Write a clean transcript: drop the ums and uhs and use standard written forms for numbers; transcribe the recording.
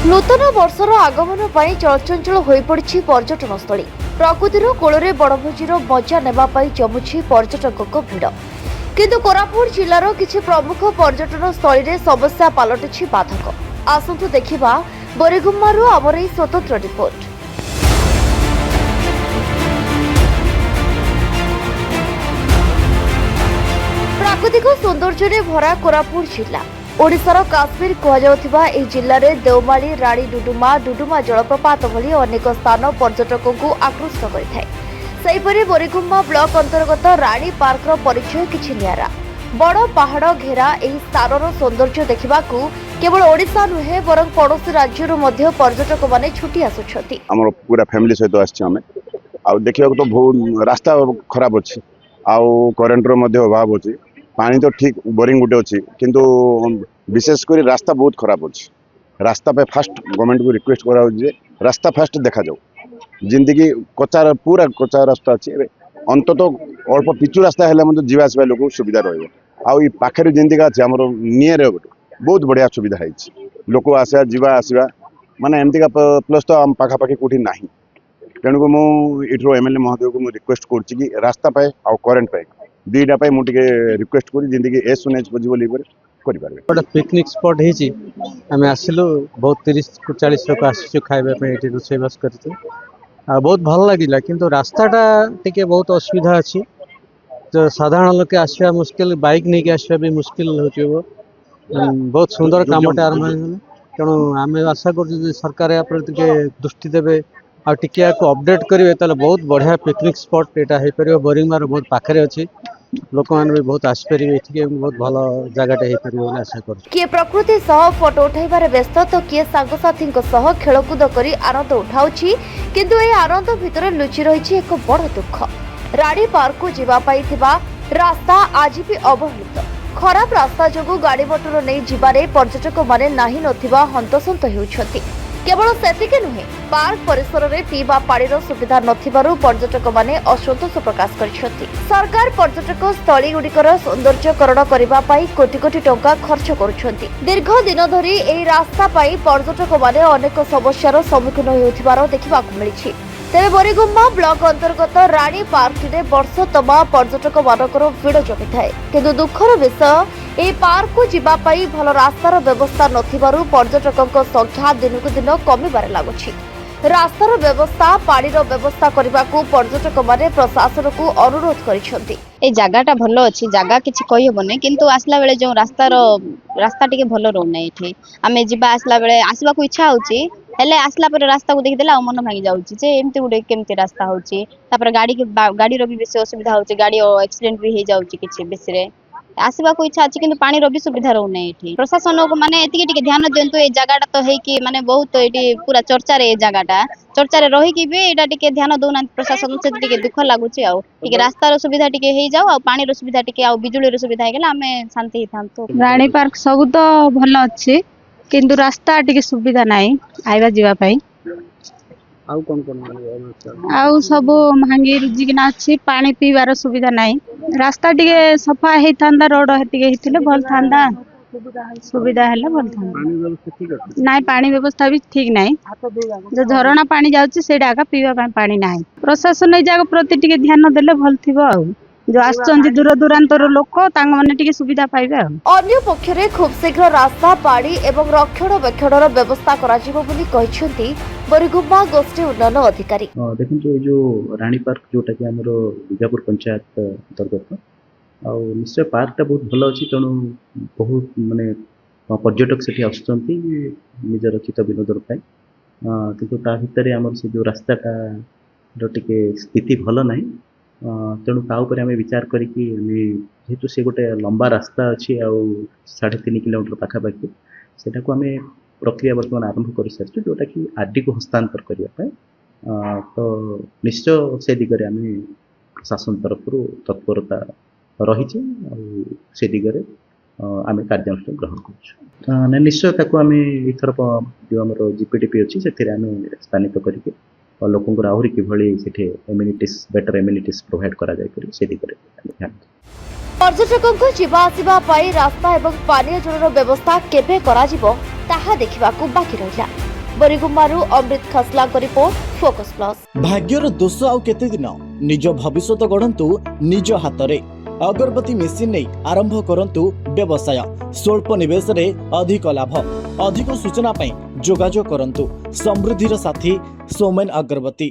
नूतन वर्षर आगमन पर चलचंचल हो पड़ी पर्यटनस्थली प्रकृतिर कोଳରେ बड़भोजीर मजा नेबापाई जमुछि पर्यटकों भिड़ किंतु कोरापुट जिलार किछि प्रमुख पर्यटनस्थली रे समस्या पलटिछि बाधक। आसंतु देखिबा बोरीगुम्मारू आमर एही स्वतंत्र रिपोर्ट। प्राकृतिक सौंदर्य भरा कोरापुट जिला ओडिशार काश्मीर कहुवा जिले में देवमाली राणी डुडुमा जलप्रपात भली अनेक स्थान पर्यटकों को आकृष्ट करें। बोरीगुम्मा ब्लॉक अंतर्गत राणी पार्क परिचय किछि नियारा बड़ पहाड़ घेरा एही स्थानर सौंदर्य देखा केवल ओडिशा नुहे बरं पड़ोशी राज्य पर्यटक माने छुट्टी आसुछथि। हमर पूरा फैमिली सहित आछि हमें आ देखियो तो बहुत रास्ता खराब अछि आ करेंट रो मध्ये अभाव अछि। पानी तो ठीक बोरिंग गुटे अच्छी किंतु विशेष कर रास्ता बहुत खराब अच्छी। रास्ता पे फास्ट गवर्नमेंट को रिक्वेस्ट करा रास्ता फास्ट देखा जाऊ जिंदगी कच्चा पूरा कच्चा रास्ता अच्छी अंतत अल्प पिचु रास्ता है जीवा आसवा लोक सुविधा रही पाखे जिंदगी अच्छे आम नियर बहुत बढ़िया सुविधा है लोक आसा जीवा आसवा माने एमती प्लस तो आम पाखापाखि कौटी ना तेणुक मुझे एमएलए महोदय को रिक्वेस्ट कर रास्ता पाए आ करेन्ट पाए दुईटा मुझे रिक्वेस्ट करी जिंदगी एज सुन एज पॉसिबल गोटे पिकनिक स्पॉट है आम आसिलु बहुत 30-40 लोक आसु खाइबा ये रोषेबास कर बहुत भल लगे किंतु रास्ताटा टिके बहुत असुविधा अच्छी जो साधारण लोक आसवा मुस्किल बाइक नहीं आसवा भी मुस्किल हो बहुत सुंदर कामटे आरंभ हो तेणु आम आशा कर सरकार या दृष्टि देवे आ टिके अपडेट करेंगे ताले बहुत बढ़िया पिकनिक स्पॉट यहाँ हो पार। बोरीगुम्मार बहुत पाखे अच्छी लोक मैंने भी बहुत आसपारे बहुत भल जगह हो आशा कर किए प्रकृति सह फोटो उठाइबार व्यस्त तो किए सांगसाथी खेलकूद कर आनंद उठाउछि किंतु ए आनंद भितर लुचि रही एक बड़ दुख। राणी पार्क को जीवापाई थिबा रास्ता आज भी अवहेलित खराब रास्ता जोगु गाड़ी मोटर नहीं जिबारे पर्यटक माने नाही नथिबा हंतसंत हेउछथि। केवल सेतिके नुहे पार्क परिसर में पीवा पानीर सुविधा नथिबारु पर्यटक माने असंतोष प्रकाश करिसथि। सरकार पर्यटक स्थली गुड़िकर सौंदर्यकरण करबा पाई कोटी कोटी टंका खर्च करुछथि। दीर्घ दिन धरी एही रास्ता पाई पर्यटक माने अनेक समस्यार सम्मुखीन हेउथिबार देखिबाकु मिलिछि। तेरे बोरीगुम्मा ब्लॉक अंतर्गत राणी पार्क रे वर्ष तमा पर्यटक मानकर भिड़ जमी थाए किंतु दुखर विषय ए पार्क को जीवा पाई भल रास्तार व्यवस्था नथिबारु पर्यटकों संख्या दिनकु दिन कमिबार लागुछि। रास्तार व्यवस्था पानीर व्यवस्था करने को पर्यटक माने प्रशासन को अनुरोध करिसेंति। ए जगहटा भल अच्छी जगह किसी कही हेबनी किंतु आसला बेले जो रास्ता टिके भल रोना ये आम जा आसला बेले आसवा को इच्छा होची हेले आसला पर रास्ता को देखिदेला मन भांगी जाउची जे एमती गुडे केमती रास्ता होची तापर गाड़ी भी बेसी असुविधा होची गाड़ी एक्सीडेंट भी हो जाउची किछि बेसी रे आसवा को इच्छा अच्छी किंतु पानी भी सुविधा रोना ये प्रशासन को माने एतिके टिके ध्यान दिंतु ए जगहटा तो है कि माने बहुत ये पूरा चर्चा रे जगहटा चर्चा रे रही कि भी एटा टिके ध्यान दउना प्रशासन से टिके दुख लागुची आ टिके रास्तार सुविधा टिके हे जाओ आ पानी सुविधा टिके आ बिजुली सुविधा हे गेला आमे शांति ही थांतो। राणी पार्क सब तो भल अच्छी किंतु रास्ता टिके सुविधा नाही आइबा जीवा पाई आउ सब भांगी रुजिकिना अच्छी पानी पीबार सुविधा नाही रास्ता टिके सफा हे थांदा रोड हेतिके हेतिले भल थांदा सुविधा हेले भल थांदा नाही पानी व्यवस्था भी ठीक नाही जो झरणा पानी जाउची सेडा आका पीबा पानी नाही प्रशासन ए जागा प्रति टिके ध्यान देले भल थिबो आ जो आसचंदी दूर दूरांतर लोक तांग माने टिके सुविधा पाइबे। अन्य पक्षरे खूब शीघ्र रास्ता पाड़ी एवं रक्षणाबेक्षणर व्यवस्था कराजिबो बोली कहिसेंति बोरीगुम्मा गोष्ठी उन्नयन अधिकारी। देखंतु जो राणी पार्क जोटा कि हमरो विजापुर पंचायत अंतर्गत आ निश्चय पार्कटा बहुत भल अछि तेणु बहुत माने पर्यटक सेठी आसुचंती निजर चित्त विनोदर पाई किंतु ता भितरे हमर से जो रास्ताटा टिके स्थिति भल नाही तेणु ता उपर आम विचार करिकी जेहेतु से गोटे लंबा रास्ता अच्छी आ 3.5 किलोमीटर पाखापाखि सेटा को आम प्रक्रिया बर्तमान आरंभ कर सारी जोटा कि आरडी को हस्तांतर करने तो निश्चय से दिगरे आम प्रशासन तरफ तत्परता रही से दिगरे आम कार्यानुष्ठान ग्रहण कर निश्चय ताको आम एथर जो आम जीपीडीपी अच्छी से स्थानित करके लोक आहरी कि एम्यूनिटीज बेटर एम्यूनिटीज प्रोवाइड करा जाय से दिगरे ध्यान पर्यटकों जीवा आसिबा पाई रास्ता एवं पानीय जलर व्यवस्था केबे कराजिबो ताहा देखिबाकू बाकी रहिला। बरिगुम्बारू अमृत खसलाଙ୍କ रिपोर्ट फोकस प्लस। भाग्यर दोष आउ केते दिन निज भविष्यत गढ़ंतु निज हाथ में। अगरबत्ती मेसिन नहीं आरंभ करंतु व्यवसाय स्वल्प निवेश रे अधिक लाभ। अधिक सूचना पाई जोगाजोग करंतु समृद्धिर साथी सोमेन अगरबत्ती।